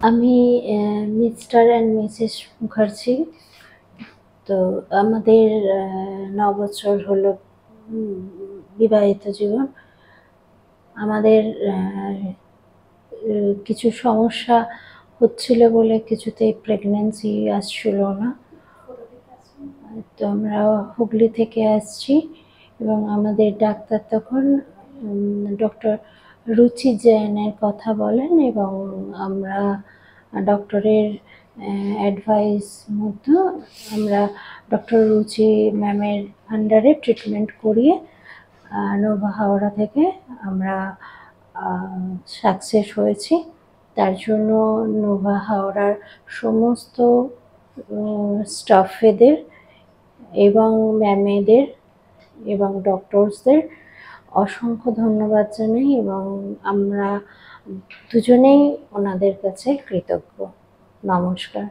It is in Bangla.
আমি মিস্টার অ্যান্ড মিসেস মুখার্জি। তো আমাদের 9 বছর হলো বিবাহিত জীবন। আমাদের কিছু সমস্যা হচ্ছিল বলে কিছুতেই প্রেগন্যান্সি আসছিল না। তো আমরা হুগলি থেকে আসছি এবং আমাদের ডাক্তার তখন ডক্টর রুচি জৈনের কথা বলেন এবং আমরা ডক্টরের অ্যাডভাইস মতো আমরা ডক্টর রুচি ম্যামের আন্ডারে ট্রিটমেন্ট করিয়ে নোভা হাওড়া থেকে আমরা সাকসেস হয়েছি। তার জন্য নোভা হাওড়ার সমস্ত স্টাফেদের এবং ম্যামেদের এবং ডক্টরসদের অসংখ্য ধন্যবাদ জানাই এবং আমরা দুজনেই ওনাদের কাছে কৃতজ্ঞ। নমস্কার।